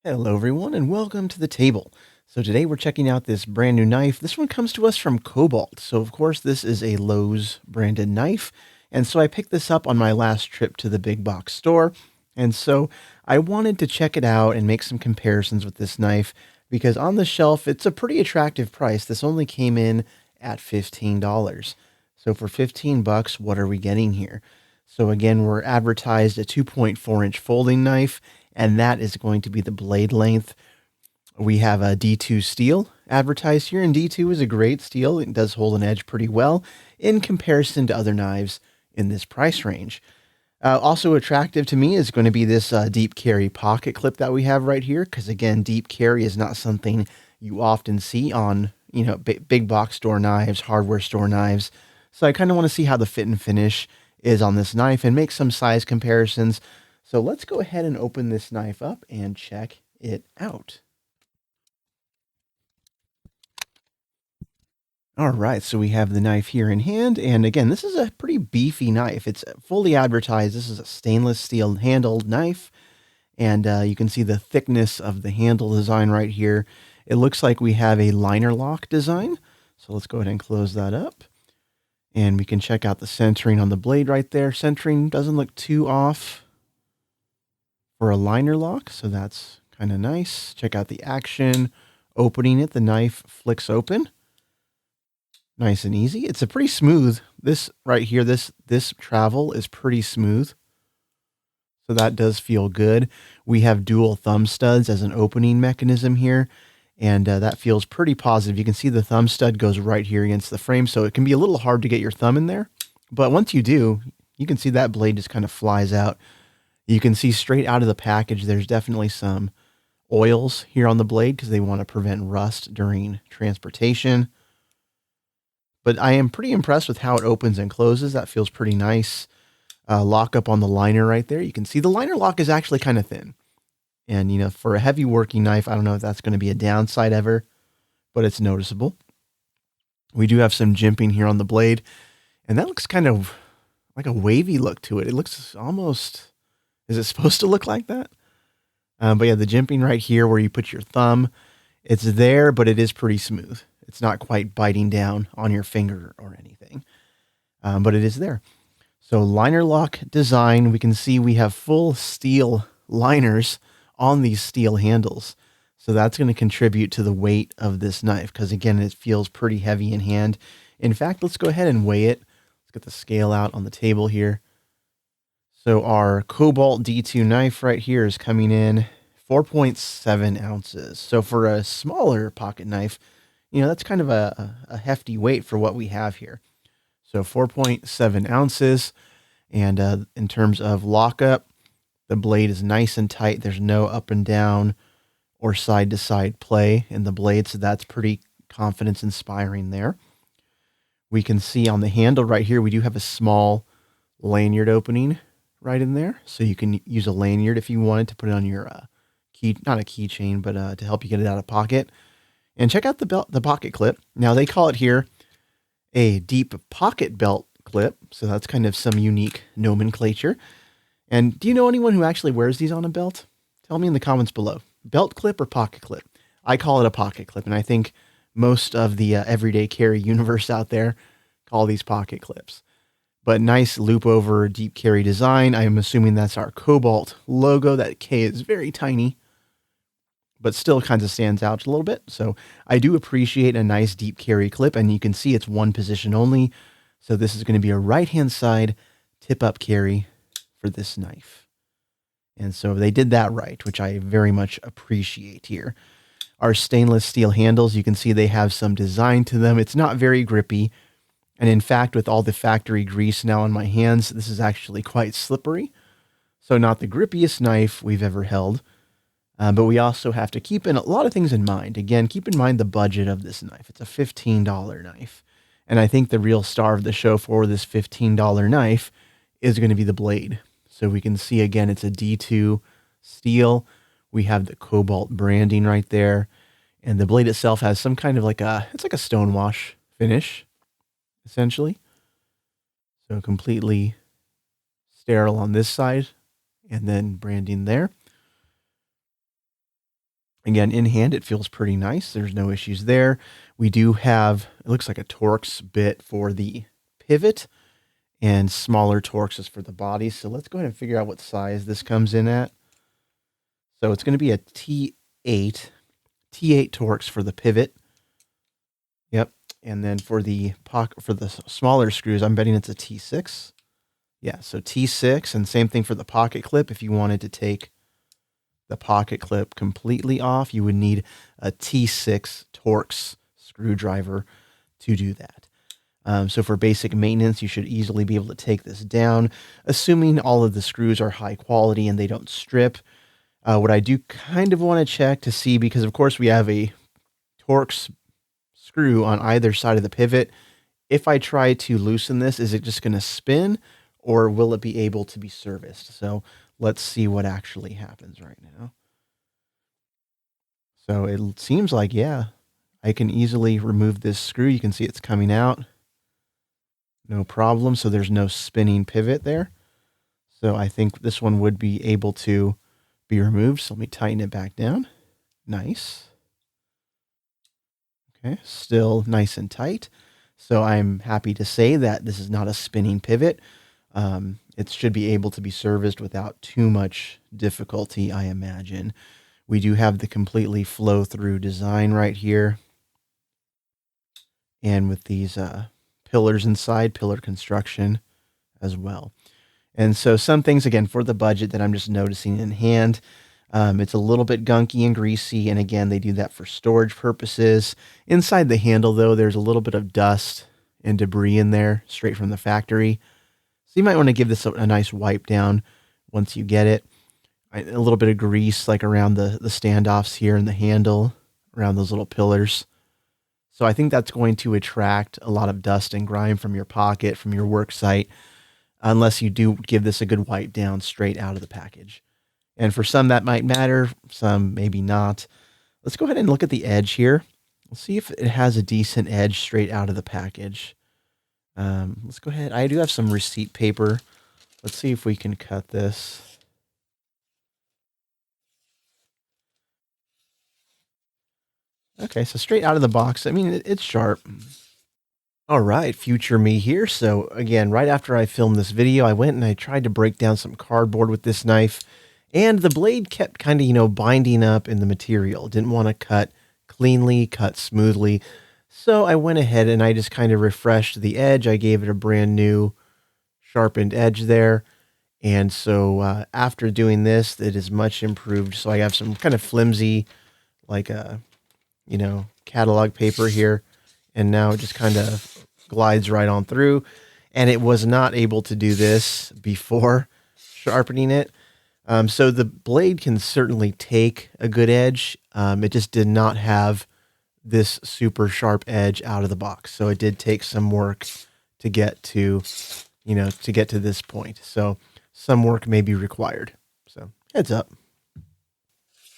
Hello everyone and welcome to the table. So today we're checking out this brand new knife. This one comes to us from Cobalt. So of course this is a Lowe's branded knife. And so I picked this up on my last trip to the big box store. And so I wanted to check it out and make some comparisons with this knife because on the shelf it's a pretty attractive price. This only came in at $15. So for 15 bucks, what are we getting here? So again, we're advertised a 2.4-inch folding knife, and that is going to be the blade length. We have a D2 steel advertised here, and D2 is a great steel. It does hold an edge pretty well in comparison to other knives in this price range. Also attractive to me is going to be this deep carry pocket clip that we have right here, because again, deep carry is not something you often see on big box store knives, hardware store knives. So I kind of want to see how the fit and finish is on this knife and make some size comparisons. So let's go ahead and open this knife up and check it out. All right, so we have the knife here in hand, and again, this is a pretty beefy knife. It's fully advertised. This is a stainless steel handled knife, and you can see the thickness of the handle design right here. It looks like we have a liner lock design, so let's go ahead and close that up. And we can check out the centering on the blade right there. Centering doesn't look too off for a liner lock, so that's kind of nice. Check out the action. Opening it, the knife flicks open. Nice and easy. It's a pretty smooth. This right here, this travel is pretty smooth. So that does feel good. We have dual thumb studs as an opening mechanism here, and that feels pretty positive. You can see the thumb stud goes right here against the frame, so it can be a little hard to get your thumb in there. But once you do, you can see that blade just kind of flies out. You can see straight out of the package, there's definitely some oils here on the blade because they want to prevent rust during transportation. But I am pretty impressed with how it opens and closes. That feels pretty nice. Lock up on the liner right there. You can see the liner lock is actually kind of thin. And, for a heavy working knife, I don't know if that's going to be a downside ever, but it's noticeable. We do have some jimping here on the blade, and that looks kind of like a wavy look to it. It looks almost, is it supposed to look like that? But yeah, the jimping right here where you put your thumb, it's there, but it is pretty smooth. It's not quite biting down on your finger or anything, but it is there. So liner lock design, we can see we have full steel liners on these steel handles. So that's going to contribute to the weight of this knife because, again, it feels pretty heavy in hand. In fact, let's go ahead and weigh it. Let's get the scale out on the table here. So our Cobalt D2 knife right here is coming in 4.7 ounces. So for a smaller pocket knife, that's kind of a hefty weight for what we have here. So 4.7 ounces. And in terms of lockup, the blade is nice and tight. There's no up and down or side to side play in the blade. So that's pretty confidence inspiring there. We can see on the handle right here, we do have a small lanyard opening right in there. So you can use a lanyard if you wanted to put it on your key, not a keychain, but to help you get it out of pocket. And check out the pocket clip. Now they call it here a deep pocket belt clip. So that's kind of some unique nomenclature. And do you know anyone who actually wears these on a belt? Tell me in the comments below. Belt clip or pocket clip? I call it a pocket clip, and I think most of the everyday carry universe out there call these pocket clips. But nice loop over deep carry design. I'm assuming that's our Cobalt logo. That K is very tiny, but still kind of stands out a little bit. So I do appreciate a nice deep carry clip, and you can see it's one position only. So this is going to be a right-hand side tip-up carry for this knife. And so they did that right, which I very much appreciate here. Our stainless steel handles, you can see they have some design to them. It's not very grippy. And in fact, with all the factory grease now on my hands, this is actually quite slippery. So not the grippiest knife we've ever held. But we also have to keep a lot of things in mind. Again, keep in mind the budget of this knife. It's a $15 knife. And I think the real star of the show for this $15 knife is going to be the blade. So we can see, again, it's a D2 steel. We have the Cobalt branding right there. And the blade itself has some kind of it's like a stonewash finish, essentially. So completely sterile on this side and then branding there. Again, in hand, it feels pretty nice. There's no issues there. We do have, it looks like a Torx bit for the pivot and smaller Torx for the body. So let's go ahead and figure out what size this comes in at. So it's going to be a T8 Torx for the pivot. Yep. And then for the smaller screws, I'm betting it's a T6. Yeah, so T6, and same thing for the pocket clip. If you wanted to take the pocket clip completely off, you would need a T6 Torx screwdriver to do that. So for basic maintenance, you should easily be able to take this down, assuming all of the screws are high quality and they don't strip. What I do kind of want to check to see, because of course we have a Torx screw on either side of the pivot. If I try to loosen this, is it just going to spin, or will it be able to be serviced? So let's see what actually happens right now. So it seems like, yeah, I can easily remove this screw. You can see it's coming out. No problem. So there's no spinning pivot there. So I think this one would be able to be removed. So let me tighten it back down. Nice. Okay, still nice and tight. So I'm happy to say that this is not a spinning pivot. It should be able to be serviced without too much difficulty, I imagine. We do have the completely flow-through design right here. And with these pillars inside, pillar construction as well. And so some things, again, for the budget that I'm just noticing in hand, it's a little bit gunky and greasy. And again, they do that for storage purposes. Inside the handle, though, there's a little bit of dust and debris in there straight from the factory. So you might want to give this a nice wipe down once you get it. A little bit of grease like around the standoffs here and the handle, around those little pillars. So I think that's going to attract a lot of dust and grime from your pocket, from your work site, unless you do give this a good wipe down straight out of the package. And for some that might matter, some maybe not. Let's go ahead and look at the edge here. We'll see if it has a decent edge straight out of the package. Let's go ahead. I do have some receipt paper. Let's see if we can cut this. Okay, so straight out of the box, I mean, it's sharp. All right, future me here. So again, right after I filmed this video, I went and I tried to break down some cardboard with this knife, and the blade kept kind of, binding up in the material. Didn't want to cut cleanly, cut smoothly. So I went ahead and I just kind of refreshed the edge. I gave it a brand new sharpened edge there. And so after doing this, it is much improved. So I have some kind of flimsy, like catalog paper here. And now it just kind of glides right on through. And it was not able to do this before sharpening it. So the blade can certainly take a good edge. It just did not have this super sharp edge out of the box. So it did take some work to get to, this point. So some work may be required. So heads up.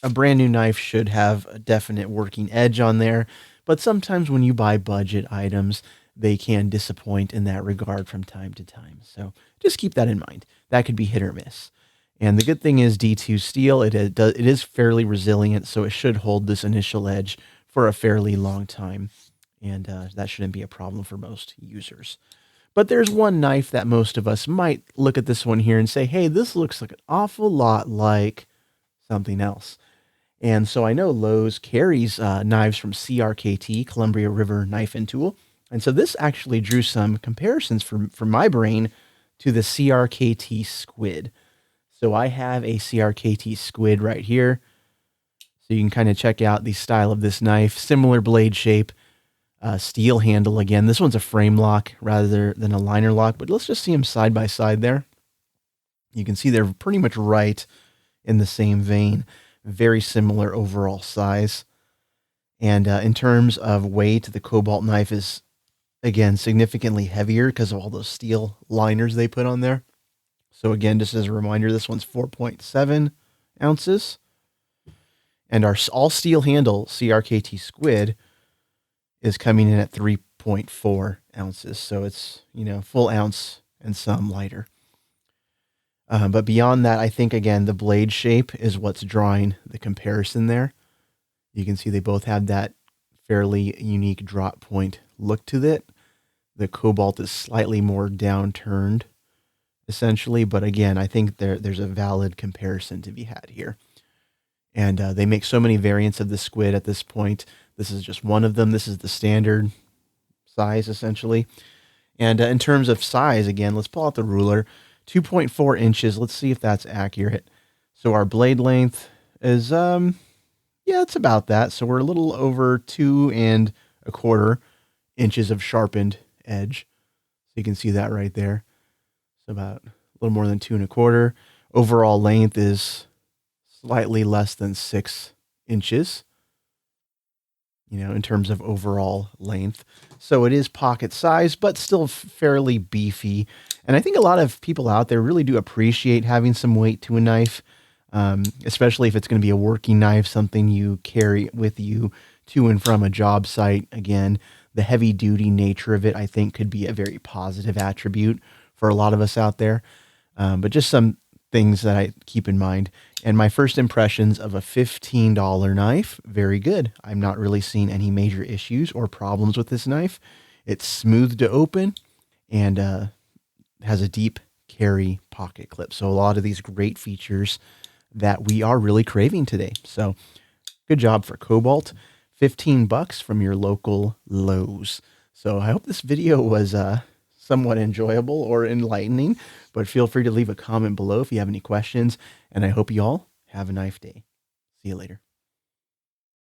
A brand new knife should have a definite working edge on there, but sometimes when you buy budget items, they can disappoint in that regard from time to time. So just keep that in mind. That could be hit or miss. And the good thing is D2 steel, it is fairly resilient, so it should hold this initial edge for a fairly long time. And that shouldn't be a problem for most users. But there's one knife that most of us might look at this one here and say, hey, this looks like an awful lot like something else. And so I know Lowe's carries knives from CRKT, Columbia River Knife and Tool. And so this actually drew some comparisons from my brain to the CRKT Squid. So I have a CRKT Squid right here. So you can kind of check out the style of this knife. Similar blade shape, steel handle again. This one's a frame lock rather than a liner lock, but let's just see them side by side there. You can see they're pretty much right in the same vein. Very similar overall size. And in terms of weight, the Cobalt knife is, again, significantly heavier because of all those steel liners they put on there. So again, just as a reminder, this one's 4.7 ounces. And our all steel handle CRKT Squid is coming in at 3.4 ounces. So it's, full ounce and some lighter. But beyond that, I think, again, the blade shape is what's drawing the comparison there. You can see they both have that fairly unique drop point look to it. The Cobalt is slightly more downturned, essentially, but again, I think there's a valid comparison to be had here. And they make so many variants of the Squid at this point. This is just one of them. This is the standard size, essentially. And in terms of size, again, let's pull out the ruler. 2.4 inches. Let's see if that's accurate. So our blade length is, yeah, it's about that. So we're a little over 2.25 inches of sharpened edge. So you can see that right there. So about a little more than 2.25. Overall length is slightly less than 6 inches, you know, in terms of overall length. So it is pocket size, but still fairly beefy. And I think a lot of people out there really do appreciate having some weight to a knife, especially if it's going to be a working knife, something you carry with you to and from a job site. Again, the heavy duty nature of it, I think, could be a very positive attribute for a lot of us out there. But just some things that I keep in mind. And my first impressions of a $15 knife, very good. I'm not really seeing any major issues or problems with this knife. It's smooth to open and has a deep carry pocket clip. So a lot of these great features that we are really craving today. So good job for Cobalt. $15 from your local Lowe's. So I hope this video was somewhat enjoyable or enlightening, but feel free to leave a comment below if you have any questions, and I hope you all have a nice day. See you later.